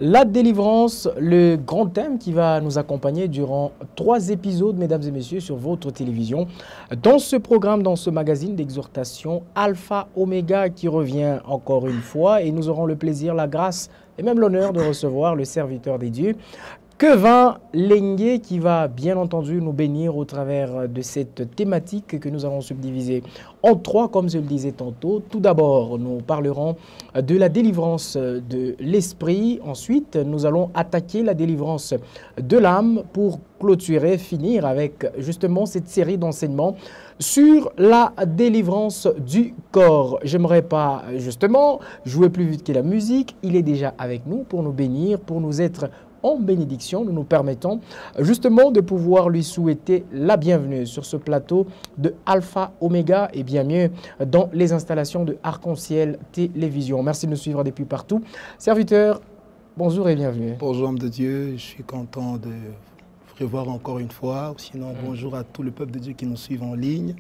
La délivrance, le grand thème qui va nous accompagner durant 3 épisodes, mesdames et messieurs, sur votre télévision. Dans ce programme, dans ce magazine d'exhortation, Alpha Oméga qui revient encore une fois et nous aurons le plaisir, la grâce et même l'honneur de recevoir le serviteur des dieux, Kevin Lengue, qui va bien entendu nous bénir au travers de cette thématique que nous avons subdivisée en 3, comme je le disais tantôt. Tout d'abord, nous parlerons de la délivrance de l'esprit. Ensuite, nous allons attaquer la délivrance de l'âme pour clôturer, finir avec justement cette série d'enseignements sur la délivrance du corps. J'aimerais pas justement jouer plus vite que la musique. Il est déjà avec nous pour nous bénir, pour nous être en bénédiction. Nous nous permettons justement de pouvoir lui souhaiter la bienvenue sur ce plateau de Alpha Oméga et bien mieux dans les installations de Arc-en-Ciel Télévision. Merci de nous suivre depuis partout. Serviteur, bonjour et bienvenue. Bonjour homme de Dieu, je suis content de vous revoir encore une fois. Sinon, bonjour à tout le peuple de Dieu qui nous suit en ligne.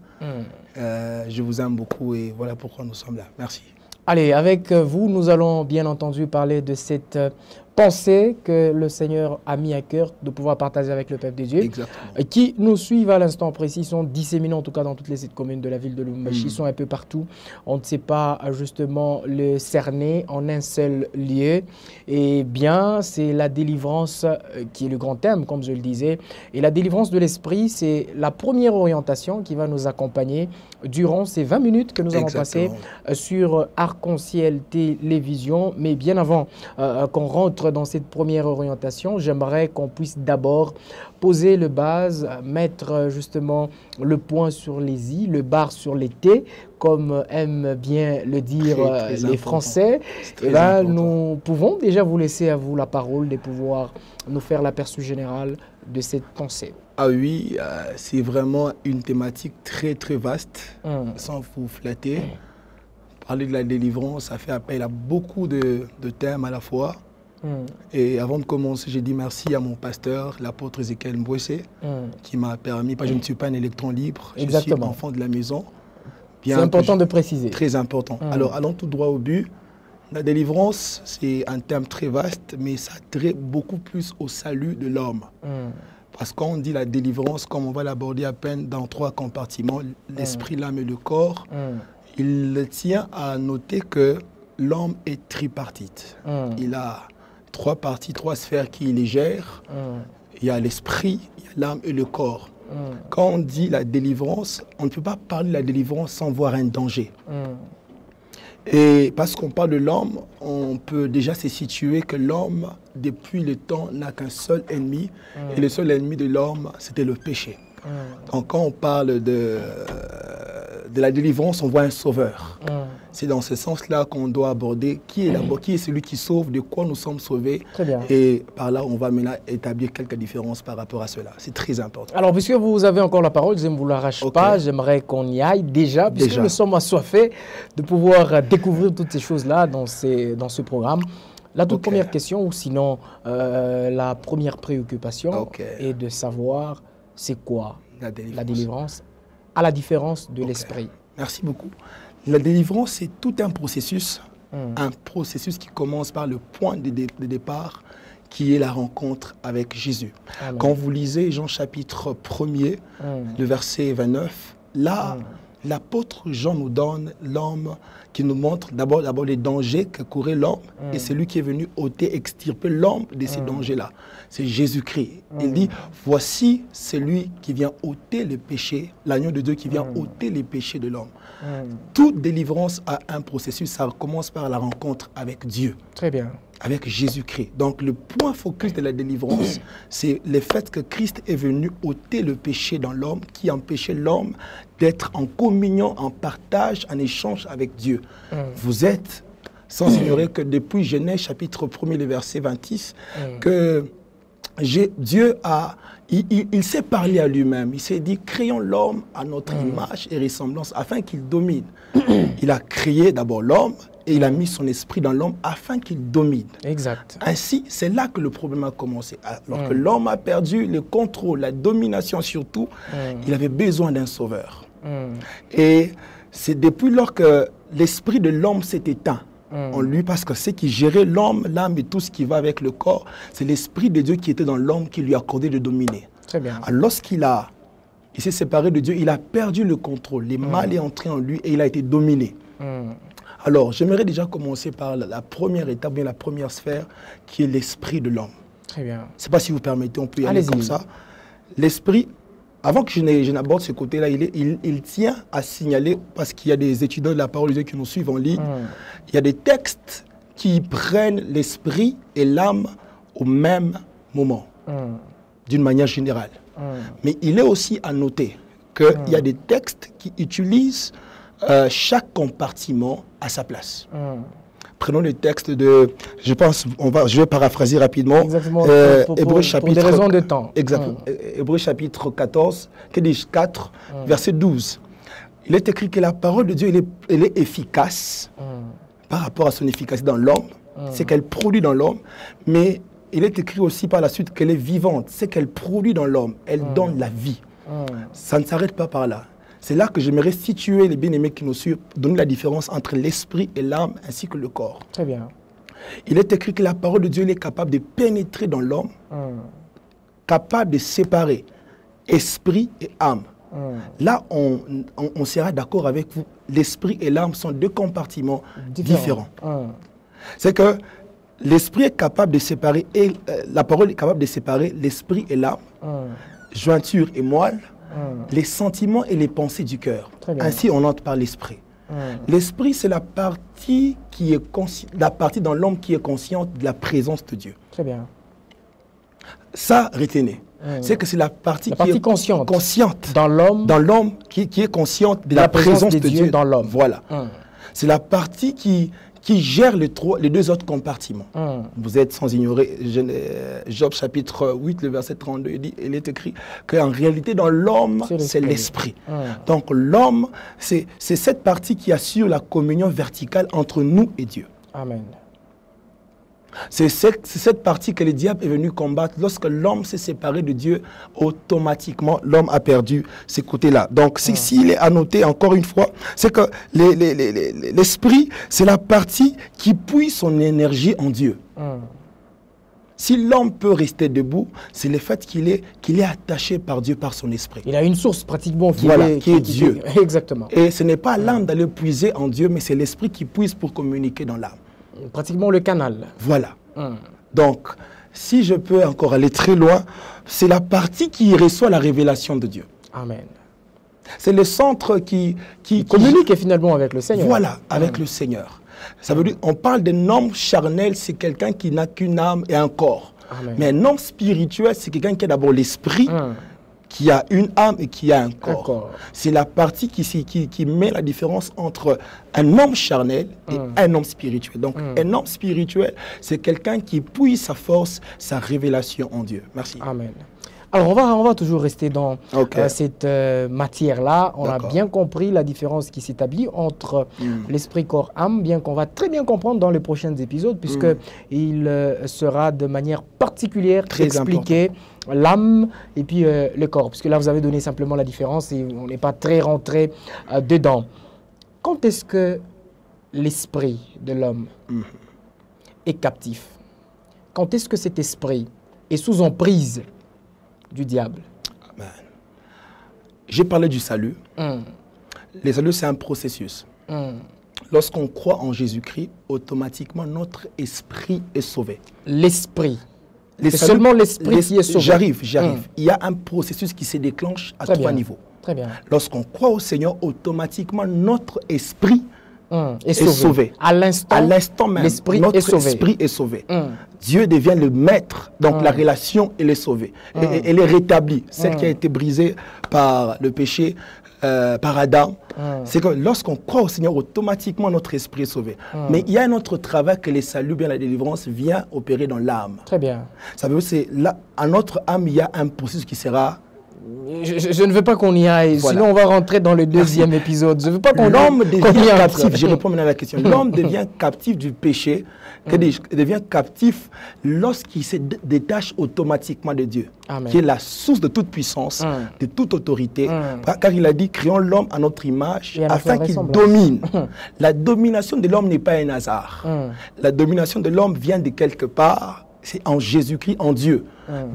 Je vous aime beaucoup et voilà pourquoi nous sommes là. Merci. Allez, avec vous, nous allons bien entendu parler de cette pensée que le Seigneur a mis à cœur de pouvoir partager avec le peuple de Dieu. Exactement. Qui nous suivent à l'instant précis, ils sont disséminés en tout cas dans toutes les 7 communes de la ville de Lubumbashi, ils sont un peu partout. On ne sait pas justement le cerner en un seul lieu. Et bien, c'est la délivrance qui est le grand thème, comme je le disais. Et la délivrance de l'esprit, c'est la première orientation qui va nous accompagner durant ces 20 minutes que nous allons passer sur Arc-en-Ciel Télévision. Mais bien avant qu'on rentre dans cette première orientation, j'aimerais qu'on puisse d'abord poser le base, mettre justement le point sur les i, le bar sur les t, comme aiment bien le dire les Français. Et là, nous pouvons déjà vous laisser à vous la parole de pouvoir nous faire l'aperçu général de cette pensée. Ah oui, c'est vraiment une thématique très très vaste, sans vous flatter. Parler de la délivrance, ça fait appel à beaucoup de thèmes à la fois. Et avant de commencer, j'ai dit merci à mon pasteur, l'apôtre Ezekiel Mbouessé, qui m'a permis, je ne suis pas un électron libre, je suis enfant de la maison. C'est important de préciser. Très important. Alors, allons tout droit au but. La délivrance, c'est un thème très vaste, mais ça traite beaucoup plus au salut de l'homme. Parce qu'on dit la délivrance, comme on va l'aborder à peine dans 3 compartiments, l'esprit, l'âme et le corps, il tient à noter que l'homme est tripartite. Il a 3 parties, 3 sphères qui les gèrent. Il y a l'esprit, il y a l'âme et le corps. Quand on dit la délivrance, on ne peut pas parler de la délivrance sans voir un danger. Et parce qu'on parle de l'homme, on peut déjà se situer que l'homme, depuis le temps, n'a qu'un seul ennemi. Et le seul ennemi de l'homme, c'était le péché. Donc quand on parle de la délivrance, on voit un sauveur. C'est dans ce sens-là qu'on doit aborder qui est celui qui sauve, de quoi nous sommes sauvés. Très bien. Et par là, on va maintenant établir quelques différences par rapport à cela. C'est très important. Alors, puisque vous avez encore la parole, je ne vous l'arrache pas, j'aimerais qu'on y aille déjà, puisque nous sommes assoiffés de pouvoir découvrir toutes ces choses-là dans ce programme. La toute première question, ou sinon la première préoccupation, est de savoir c'est quoi la délivrance, à la différence de l'esprit. Merci beaucoup. La délivrance, c'est tout un processus qui commence par le point de départ, qui est la rencontre avec Jésus. Amen. Quand vous lisez Jean chapitre 1er, le verset 29, là, l'apôtre Jean nous donne l'homme qui nous montre d'abord les dangers que courait l'homme et c'est lui qui est venu ôter, extirper l'homme de ces dangers-là. C'est Jésus-Christ. Il dit, voici celui qui vient ôter les péchés, l'agneau de Dieu qui vient ôter les péchés de l'homme. Toute délivrance a un processus, ça commence par la rencontre avec Dieu. Très bien. Avec Jésus-Christ. Donc le point focus de la délivrance, c'est le fait que Christ est venu ôter le péché dans l'homme, qui empêchait l'homme d'être en communion, en partage, en échange avec Dieu. Vous êtes, sans ignorer que depuis Genèse chapitre 1er, le verset 26, que Dieu a... Il s'est parlé à lui-même. Il s'est dit, créons l'homme à notre image et ressemblance afin qu'il domine. Il a créé d'abord l'homme et il a mis son esprit dans l'homme afin qu'il domine. Exact. Ainsi, c'est là que le problème a commencé. Alors que l'homme a perdu le contrôle, la domination surtout, il avait besoin d'un sauveur. Et c'est depuis lors que l'esprit de l'homme s'est éteint en lui, parce que ce qui gérait l'homme, l'âme et tout ce qui va avec le corps, c'est l'esprit de Dieu qui était dans l'homme qui lui accordait de dominer. Très bien. Alors, lorsqu'il s'est séparé de Dieu, il a perdu le contrôle. Le mal est entré en lui et il a été dominé. Alors, j'aimerais déjà commencer par la première étape, bien la première sphère, qui est l'esprit de l'homme. Très bien. Je ne sais pas si vous permettez, on peut y aller comme ça. L'esprit, avant que je n'aborde ce côté-là, il tient à signaler, parce qu'il y a des étudiants de la parole de Dieu qui nous suivent en ligne, il y a des textes qui prennent l'esprit et l'âme au même moment, d'une manière générale. Mais il est aussi à noter qu'il y a des textes qui utilisent chaque compartiment à sa place. Prenons le texte de, je vais paraphraser rapidement. Exactement, Hébreux chapitre, pour des raisons de temps. Exactement. Hébreux chapitre 14, que dis-je, 4, verset 12. Il est écrit que la parole de Dieu, elle est efficace par rapport à son efficacité dans l'homme. C'est qu'elle produit dans l'homme, mais il est écrit aussi par la suite qu'elle est vivante. C'est qu'elle produit dans l'homme, elle donne la vie. Ça ne s'arrête pas par là. C'est là que j'aimerais situer les bien-aimés qui nous suivent, donner la différence entre l'esprit et l'âme ainsi que le corps. Très bien. Il est écrit que la parole de Dieu elle est capable de pénétrer dans l'homme, capable de séparer esprit et âme. Là, on sera d'accord avec vous. L'esprit et l'âme sont deux compartiments différents. C'est que l'esprit est capable de séparer, et la parole est capable de séparer l'esprit et l'âme, jointure et moelle, les sentiments et les pensées du cœur. Ainsi, on entre par l'esprit. L'esprit, c'est la partie dans l'homme qui est consciente de la présence de Dieu. Très bien. Ça, retenez. C'est que c'est la partie consciente dans l'homme qui est consciente de la présence de Dieu dans l'homme. Voilà. C'est la partie qui gère les deux autres compartiments. Vous êtes sans ignorer, Job chapitre 8, le verset 32, il est écrit qu'en réalité dans l'homme, c'est l'esprit. Donc l'homme, c'est cette partie qui assure la communion verticale entre nous et Dieu. Amen. C'est cette partie que le diable est venu combattre. Lorsque l'homme s'est séparé de Dieu, automatiquement, l'homme a perdu ces côtés-là. Donc, s'il est annoté, encore une fois, c'est que l'esprit, c'est la partie qui puise son énergie en Dieu. Si l'homme peut rester debout, c'est le fait qu'il est attaché par Dieu, par son esprit. Il a une source pratiquement qui est Dieu. Exactement. Et ce n'est pas l'âme d'aller puiser en Dieu, mais c'est l'esprit qui puise pour communiquer dans l'âme. Pratiquement le canal. Voilà. Donc, si je peux encore aller très loin, c'est la partie qui reçoit la révélation de Dieu. Amen. C'est le centre qui communique finalement avec le Seigneur. Voilà, avec le Seigneur. Ça veut dire, on parle d'un homme charnel, c'est quelqu'un qui n'a qu'une âme et un corps. Amen. Mais un homme spirituel, c'est quelqu'un qui a d'abord l'esprit, qui a une âme et qui a un corps. C'est la partie qui met la différence entre un homme charnel et un homme spirituel. Donc, un homme spirituel, c'est quelqu'un qui puise sa force, sa révélation en Dieu. Merci. Amen. Alors, on va toujours rester dans cette matière-là. On a bien compris la différence qui s'établit entre l'esprit, corps, âme, bien qu'on va très bien comprendre dans les prochains épisodes, puisqu'il sera de manière particulière expliqué l'âme et puis le corps. Puisque là, vous avez donné simplement la différence et on n'est pas très rentré dedans. Quand est-ce que l'esprit de l'homme est captif? Quand est-ce que cet esprit est sous emprise du diable? Amen. J'ai parlé du salut. Le salut, c'est un processus. Lorsqu'on croit en Jésus-Christ, automatiquement, notre esprit est sauvé. L'esprit. C'est seulement l'esprit qui est sauvé. J'arrive. Il y a un processus qui se déclenche à trois niveaux. Très bien. Lorsqu'on croit au Seigneur, automatiquement, notre esprit est sauvé. À l'instant même, notre esprit est sauvé. Dieu devient le maître, donc la relation, elle est sauvée. Elle est rétablie. Celle qui a été brisée par le péché, par Adam. C'est que lorsqu'on croit au Seigneur, automatiquement notre esprit est sauvé. Mais il y a un autre travail que le salut, bien la délivrance, vient opérer dans l'âme. Très bien. Ça veut dire que à notre âme, il y a un processus qui sera Je ne veux pas qu'on y aille, voilà. Sinon on va rentrer dans le deuxième épisode. Je ne veux pas qu'on l'homme devient captif. Je réponds maintenant à la question. L'homme devient captif du péché. Que dis-je? Devient captif lorsqu'il se détache automatiquement de Dieu, Amen. Qui est la source de toute puissance, de toute autorité. Car il a dit, créons l'homme à notre image afin qu'il domine. La domination de l'homme n'est pas un hasard. La domination de l'homme vient de quelque part. C'est en Jésus-Christ, en Dieu.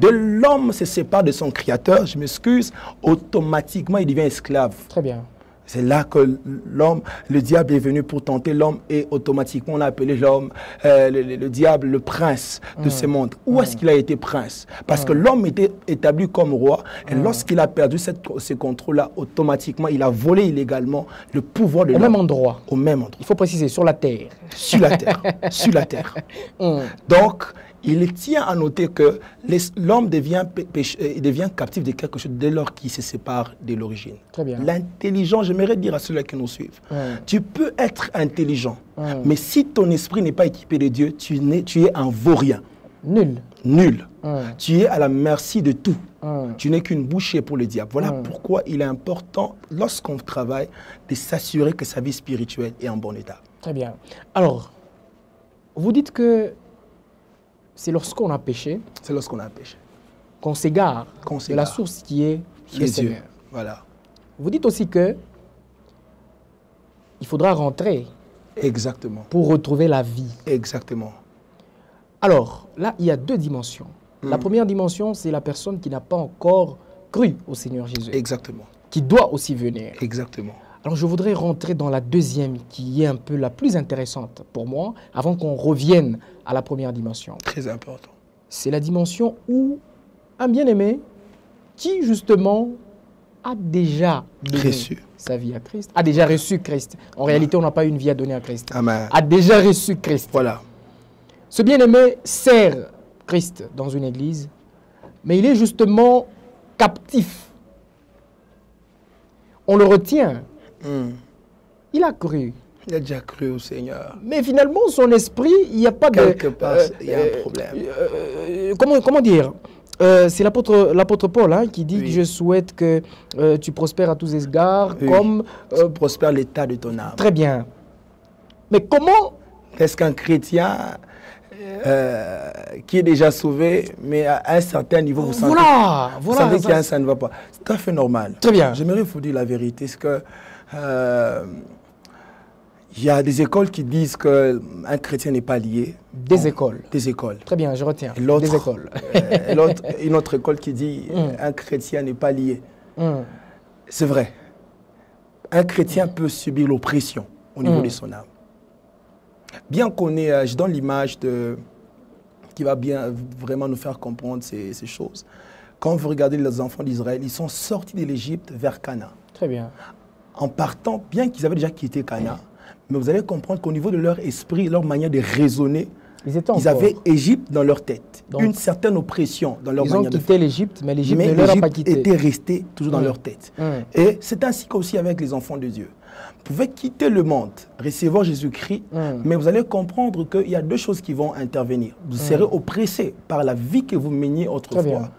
De l'homme se sépare de son créateur, je m'excuse, automatiquement il devient esclave. Très bien. C'est là que l'homme, le diable est venu pour tenter l'homme et automatiquement on a appelé l'homme, le diable, le prince de ce monde. Où est-ce qu'il a été prince? Parce que l'homme était établi comme roi et lorsqu'il a perdu ce contrôle-là, automatiquement il a volé illégalement le pouvoir de l'homme. Au même endroit. Au même endroit. Il faut préciser, sur la terre. Sur la terre. Sur la terre. Donc, il tient à noter que l'homme devient captif de quelque chose dès lors qu'il se sépare de l'origine. Très bien. L'intelligence, j'aimerais dire à ceux-là qui nous suivent, tu peux être intelligent, mais si ton esprit n'est pas équipé de Dieu, tu es un vaurien. Nul. Nul. Tu es à la merci de tout. Tu n'es qu'une bouchée pour le diable. Voilà pourquoi il est important, lorsqu'on travaille, de s'assurer que sa vie spirituelle est en bon état. Très bien. Alors, vous dites que c'est lorsqu'on a péché. C'est lorsqu'on a péché. Qu'on s'égare de la source qui est le Seigneur. Voilà. Vous dites aussi que il faudra rentrer. Exactement. Pour retrouver la vie. Exactement. Alors, là, il y a deux dimensions. La première dimension, c'est la personne qui n'a pas encore cru au Seigneur Jésus. Exactement. Qui doit aussi venir. Exactement. Alors, je voudrais rentrer dans la deuxième, qui est un peu la plus intéressante pour moi, avant qu'on revienne à la première dimension. Très important. C'est la dimension où un bien-aimé, qui justement a déjà reçu sa vie à Christ, a déjà reçu Christ. En réalité, on n'a pas une vie à donner à Christ. Amen. A déjà reçu Christ. Voilà. Ce bien-aimé sert Christ dans une église, mais il est justement captif. On le retient. Il a cru. Il a déjà cru au Seigneur. Mais finalement, son esprit, il n'y a pas quelque part, il y a un problème. Comment dire? C'est l'apôtre Paul qui dit que je souhaite que tu prospères à tous égards, comme... prospère l'état de ton âme. Très bien. Mais comment... Est-ce qu'un chrétien qui est déjà sauvé, mais à un certain niveau, vous sentez, vous sentez que ça ne va pas? C'est tout à fait normal. Très bien. J'aimerais vous dire la vérité, c'est que il y a des écoles qui disent qu'un chrétien n'est pas lié. Des écoles. Des écoles. Très bien, je retiens. Des écoles. Une autre école qui dit un chrétien n'est pas lié. C'est vrai. Un chrétien peut subir l'oppression au niveau de son âme. Bien qu'on ait, je donne l'image qui va bien vraiment nous faire comprendre ces choses. Quand vous regardez les enfants d'Israël, ils sont sortis de l'Égypte vers Canaan. Très bien. En partant, bien qu'ils avaient déjà quitté Canaan, mais vous allez comprendre qu'au niveau de leur esprit, leur manière de raisonner, ils avaient Égypte dans leur tête. Donc, une certaine oppression dans leur manière de faire. Ils ont quitté l'Égypte, mais l'Égypte ne leur a pas quitté. Était restée toujours dans leur tête. Et c'est ainsi qu'aussi avec les enfants de Dieu. Vous pouvez quitter le monde, recevoir Jésus-Christ, mais vous allez comprendre qu'il y a deux choses qui vont intervenir. Vous serez oppressé par la vie que vous meniez autrefois,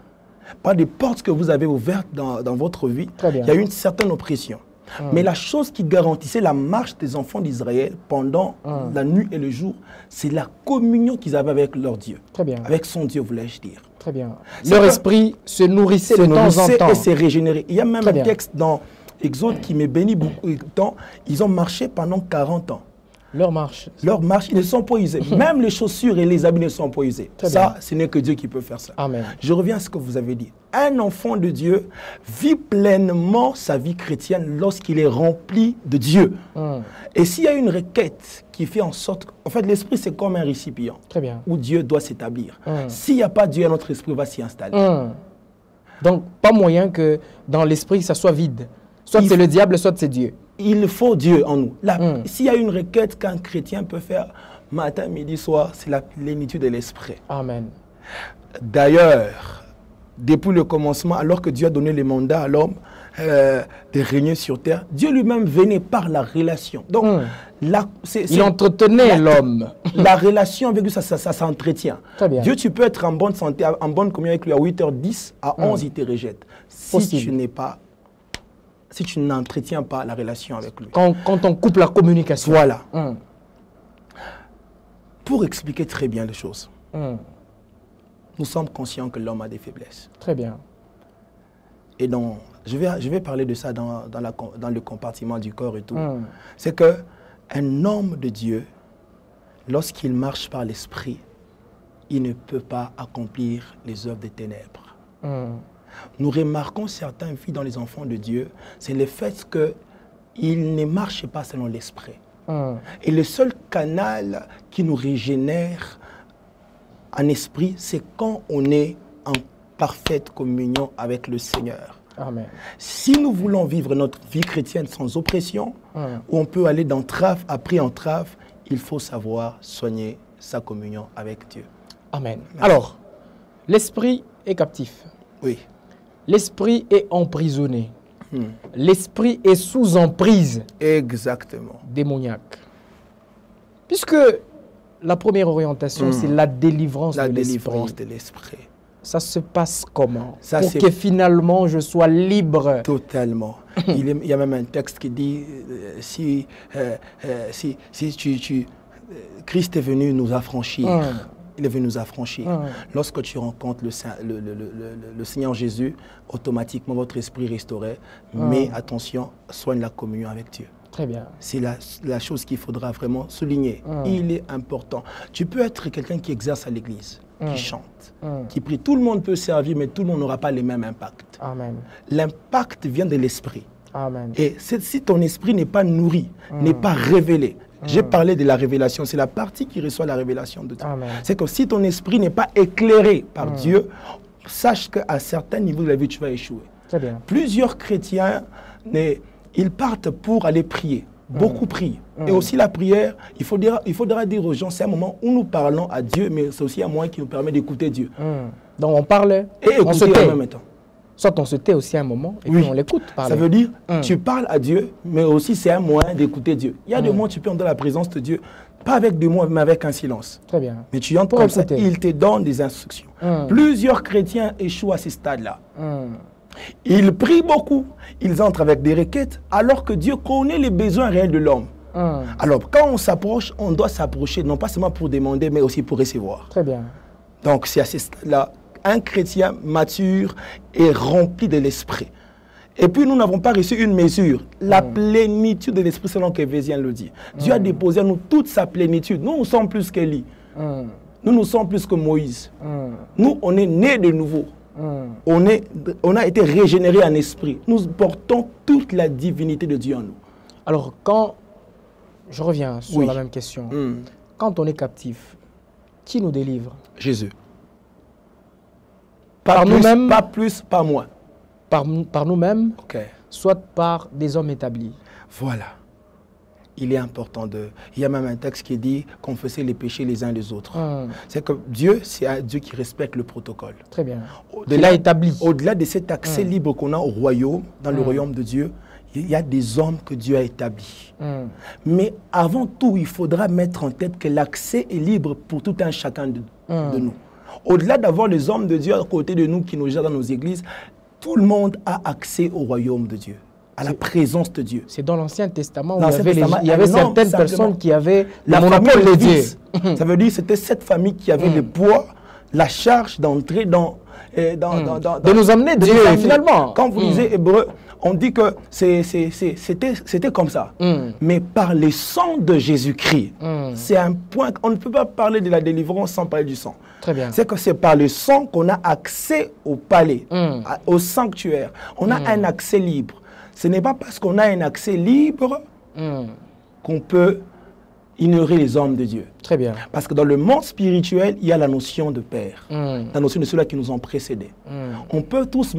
par des portes que vous avez ouvertes dans votre vie. Il y a une certaine oppression. Mais la chose qui garantissait la marche des enfants d'Israël pendant la nuit et le jour, c'est la communion qu'ils avaient avec leur Dieu. Très bien. Avec son Dieu, voulais-je dire. Très bien. Leur esprit se nourrissait de temps en temps. Et s'est régénéré. Il y a même un texte dans Exode qui me bénit beaucoup de temps. Ils ont marché pendant 40 ans. Leur marche. Leur marche, ils ne sont pas usés. Même les chaussures et les habits ne sont pas usés. Ça, ce n'est que Dieu qui peut faire ça. Amen. Je reviens à ce que vous avez dit. Un enfant de Dieu vit pleinement sa vie chrétienne lorsqu'il est rempli de Dieu. Et s'il y a une requête qui fait en sorte... En fait, l'esprit, c'est comme un récipient. Très bien. Où Dieu doit s'établir. S'il n'y a pas Dieu, notre esprit va s'y installer. Donc, pas moyen que dans l'esprit, ça soit vide. Soit c'est le diable, soit c'est Dieu. Il faut Dieu en nous. S'il y a une requête qu'un chrétien peut faire matin, midi, soir, c'est la plénitude de l'esprit. Amen. D'ailleurs, depuis le commencement, alors que Dieu a donné les mandats à l'homme de régner sur terre, Dieu lui-même venait par la relation. Donc, il entretenait l'homme. La relation avec lui, ça s'entretient. Dieu, tu peux être en bonne santé, en bonne communion avec lui à 8h10, à 11, il te rejette. Si tu n'entretiens pas la relation avec lui. Quand on coupe la communication. Voilà. Pour expliquer très bien les choses, nous sommes conscients que l'homme a des faiblesses. Très bien. Et donc, je vais parler de ça dans le compartiment du corps et tout. C'est qu'un homme de Dieu, lorsqu'il marche par l'esprit, il ne peut pas accomplir les œuvres des ténèbres. Nous remarquons certains vies dans les enfants de Dieu, c'est le fait qu'ils ne marchent pas selon l'esprit. Et le seul canal qui nous régénère en esprit, c'est quand on est en parfaite communion avec le Seigneur. Amen. Si nous voulons vivre notre vie chrétienne sans oppression, où on peut aller d'entrave après entrave, il faut savoir soigner sa communion avec Dieu. Amen. Merci. Alors, l'esprit est captif. Oui. L'esprit est emprisonné. L'esprit est sous emprise. Exactement. Démoniaque. Puisque la première orientation, c'est la délivrance de l'esprit. La délivrance de l'esprit. Ça se passe comment? Pour que finalement je sois libre. Totalement. Il y a même un texte qui dit Christ est venu nous affranchir. Il est venu nous affranchir. Lorsque tu rencontres le Seigneur Jésus, automatiquement votre esprit est restauré. Mais attention, soigne la communion avec Dieu. Très bien. C'est la chose qu'il faudra vraiment souligner. Il est important. Tu peux être quelqu'un qui exerce à l'église, qui chante, qui prie. Tout le monde peut servir, mais tout le monde n'aura pas les mêmes impacts. Amen. L'impact vient de l'esprit. Amen. Et si ton esprit n'est pas nourri, n'est pas révélé, j'ai parlé de la révélation, c'est la partie qui reçoit la révélation de Dieu. C'est que si ton esprit n'est pas éclairé par Dieu, sache qu'à certains niveaux de la vie, tu vas échouer. Très bien. Plusieurs chrétiens, ils partent pour aller prier. Beaucoup prient. Et aussi la prière, il faudra dire aux gens, c'est un moment où nous parlons à Dieu, mais c'est aussi un moyen qui nous permet d'écouter Dieu. Donc on parle et on se tait. En même temps. Soit on se tait aussi un moment et puis on l'écoute parler. Ça veut dire, tu parles à Dieu, mais aussi c'est un moyen d'écouter Dieu. Il y a des moments où tu peux entrer dans la présence de Dieu, pas avec des mots, mais avec un silence. Très bien. Mais tu entres comme ça, il te donne des instructions. Plusieurs chrétiens échouent à ce stade-là. Ils prient beaucoup, ils entrent avec des requêtes, alors que Dieu connaît les besoins réels de l'homme. Alors, quand on s'approche, on doit s'approcher, non pas seulement pour demander, mais aussi pour recevoir. Très bien. Donc, c'est à ce stade-là, un chrétien mature et rempli de l'esprit. Et puis, nous n'avons pas reçu une mesure, la plénitude de l'esprit, selon qu'Éphésien le dit. Dieu a déposé en nous toute sa plénitude. Nous sommes plus qu'Élie. Nous sommes plus que Moïse. Nous, on est nés de nouveau. On a été régénérés en esprit. Nous portons toute la divinité de Dieu en nous. Alors, quand je reviens sur la même question, quand on est captif, qui nous délivre? Jésus. Par nous-mêmes? Pas plus, pas moins. Par nous-mêmes, soit par des hommes établis. Voilà. Il est important Il y a même un texte qui dit confesser les péchés les uns des autres. C'est que Dieu, c'est un Dieu qui respecte le protocole. Très bien. Il l'a établi. Au-delà de cet accès libre qu'on a au royaume, dans le royaume de Dieu, il y a des hommes que Dieu a établis. Mais avant tout, il faudra mettre en tête que l'accès est libre pour tout un chacun de nous. Au-delà d'avoir les hommes de Dieu à côté de nous qui nous gèrent dans nos églises, tout le monde a accès au royaume de Dieu, à la présence de Dieu. C'est dans l'Ancien Testament où il y avait certaines personnes qui avaient la monopole de Dieu. Ça veut dire que c'était cette famille qui avait le poids, la charge d'entrer de nous amener Dieu, finalement. Quand vous lisez Hébreu, on dit que c'était comme ça. Mais par le sang de Jésus-Christ, c'est un point, on ne peut pas parler de la délivrance sans parler du sang. Très bien. C'est que c'est par le sang qu'on a accès au palais, au sanctuaire. On a un accès libre. Ce n'est pas parce qu'on a un accès libre qu'on peut ignorer les hommes de Dieu. Très bien. Parce que dans le monde spirituel, il y a la notion de père, la notion de ceux-là qui nous ont précédés. On peut tous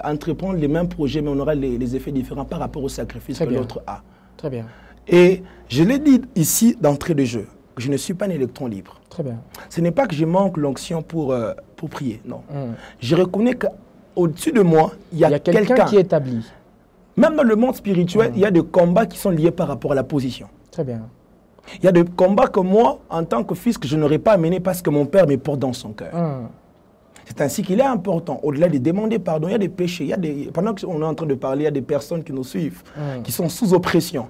entreprendre les mêmes projets, mais on aura les effets différents par rapport au sacrifice que l'autre a. Très bien. Et je l'ai dit ici d'entrée de jeu, que je ne suis pas un électron libre. Très bien. Ce n'est pas que je manque l'onction pour prier, non. Je reconnais qu'au-dessus de moi, il y a quelqu'un qui établit. Même dans le monde spirituel, il y a des combats qui sont liés par rapport à la position. Très bien. Il y a des combats que moi, en tant que fils, que je n'aurais pas amené parce que mon père me porte dans son cœur. C'est ainsi qu'il est important, au-delà de demander pardon, il y a des péchés. Pendant qu'on est en train de parler, il y a des personnes qui nous suivent, qui sont sous oppression.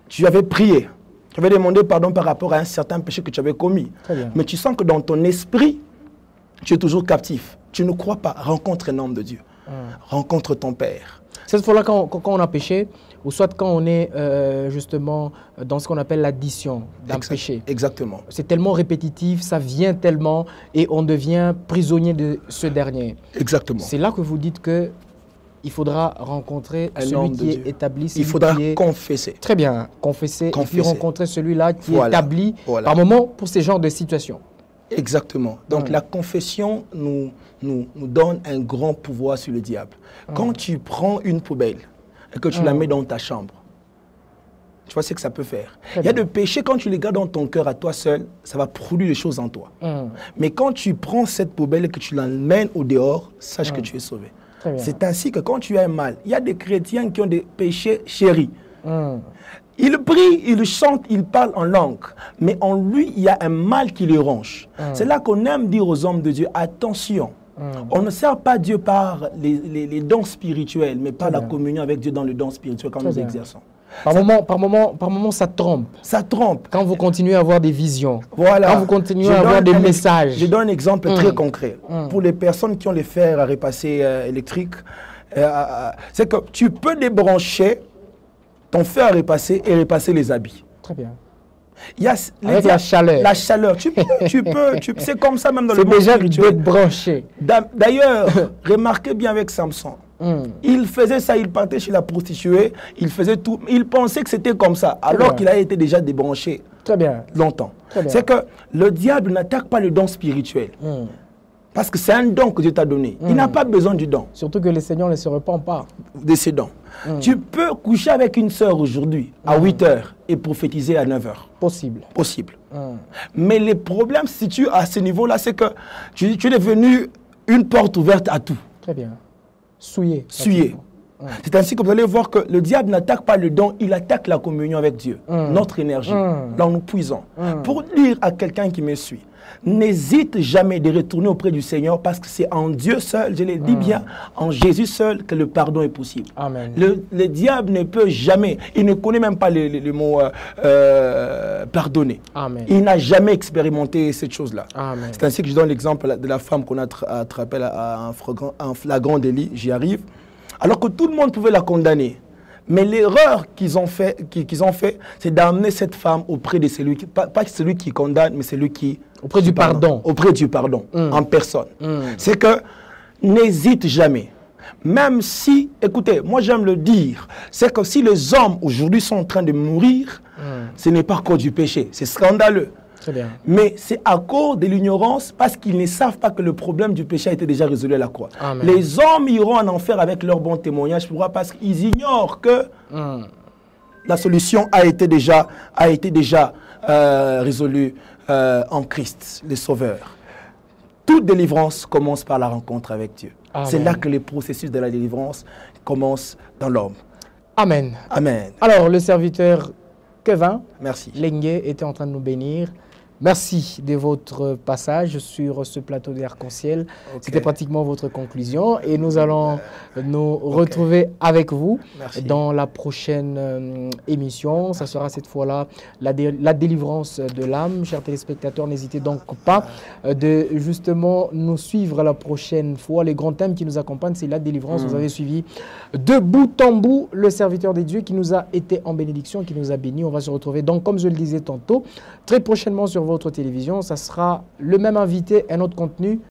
Tu avais prié, tu avais demandé pardon par rapport à un certain péché que tu avais commis. Mais tu sens que dans ton esprit, tu es toujours captif. Tu ne crois pas. Rencontre un homme de Dieu. Rencontre ton Père. Cette fois-là, quand on a péché, ou soit quand on est justement dans ce qu'on appelle l'addition d'un péché. Exactement. C'est tellement répétitif, ça vient tellement, et on devient prisonnier de ce dernier. Exactement. C'est là que vous dites que il faudra rencontrer celui qui est établi. Il faudra confesser. Très bien, confesser. Et puis rencontrer celui-là qui est établi par moment pour ces genres de situations. Exactement. Donc la confession nous donne un grand pouvoir sur le diable. Quand tu prends une poubelle et que tu la mets dans ta chambre, tu vois ce que ça peut faire. Il y a des péchés, quand tu les gardes dans ton cœur à toi seul, ça va produire des choses en toi. Mais quand tu prends cette poubelle et que tu l'emmènes au dehors, sache que tu es sauvé. C'est ainsi que quand tu as un mal, il y a des chrétiens qui ont des péchés chéris. Il prie, il chante, il parle en langue. Mais en lui, il y a un mal qui le ronge. C'est là qu'on aime dire aux hommes de Dieu, attention, on ne sert pas Dieu par les dons spirituels, mais par la communion avec Dieu dans le don spirituel quand nous exerçons. Par moment, ça trompe. Ça trompe. Quand vous continuez à avoir des visions, voilà. Quand vous continuez à avoir des messages. Je donne un exemple très concret. Pour les personnes qui ont les fers à repasser électriques, c'est que tu peux débrancher ton fer à repasser et repasser les habits. Très bien. Il y a avec la chaleur. La chaleur. C'est comme ça même dans le monde spirituel. C'est déjà débranché. D'ailleurs, remarquez bien avec Samson. Il faisait ça, il partait chez la prostituée, il faisait tout. Il pensait que c'était comme ça, alors qu'il a été déjà débranché. Très bien. Longtemps. C'est que le diable n'attaque pas le don spirituel. Parce que c'est un don que Dieu t'a donné. Il n'a pas besoin du don. Surtout que le Seigneur ne se repent pas de ses dons. Tu peux coucher avec une sœur aujourd'hui à 8 h et prophétiser à 9 h. Possible. Possible. Mais le problème, si tu es à ce niveau-là, c'est que tu es devenu une porte ouverte à tout. Très bien. Souillé. C'est ainsi que vous allez voir que le diable n'attaque pas le don, il attaque la communion avec Dieu, notre énergie, là où nous puisons. Pour dire à quelqu'un qui me suit, n'hésite jamais de retourner auprès du Seigneur parce que c'est en Dieu seul, je le dis bien, en Jésus seul que le pardon est possible. Amen. Le diable ne peut jamais, il ne connaît même pas le mot pardonner. Amen. Il n'a jamais expérimenté cette chose-là. C'est ainsi que je donne l'exemple de la femme qu'on a attrapée à un flagrant délit, j'y arrive, alors que tout le monde pouvait la condamner. Mais l'erreur qu'ils ont fait, c'est d'amener cette femme auprès de celui qui, pas celui qui condamne, mais celui qui... Auprès du pardon. Auprès du pardon, en personne. C'est que n'hésite jamais. Même si, écoutez, moi j'aime le dire, c'est que si les hommes aujourd'hui sont en train de mourir, ce n'est pas à cause du péché, c'est scandaleux. Très bien. Mais c'est à cause de l'ignorance parce qu'ils ne savent pas que le problème du péché a été déjà résolu à la croix. Amen. Les hommes iront en enfer avec leur bon témoignage. Pourquoi? Parce qu'ils ignorent que la solution a été déjà résolue en Christ, le Sauveur. Toute délivrance commence par la rencontre avec Dieu. C'est là que le processus de la délivrance commence dans l'homme. Amen. Amen. Alors, le serviteur Kevin Lengue était en train de nous bénir. Merci de votre passage sur ce plateau d'Arc-en-Ciel. C'était pratiquement votre conclusion et nous allons nous retrouver avec vous dans la prochaine émission. Ça sera cette fois-là la délivrance de l'âme. Chers téléspectateurs, n'hésitez donc pas de justement nous suivre la prochaine fois. Les grands thèmes qui nous accompagnent, c'est la délivrance. Vous avez suivi de bout en bout le serviteur des dieux qui nous a été en bénédiction, qui nous a bénis. On va se retrouver donc, comme je le disais tantôt, très prochainement sur votre télévision. Ça sera le même invité, un autre contenu.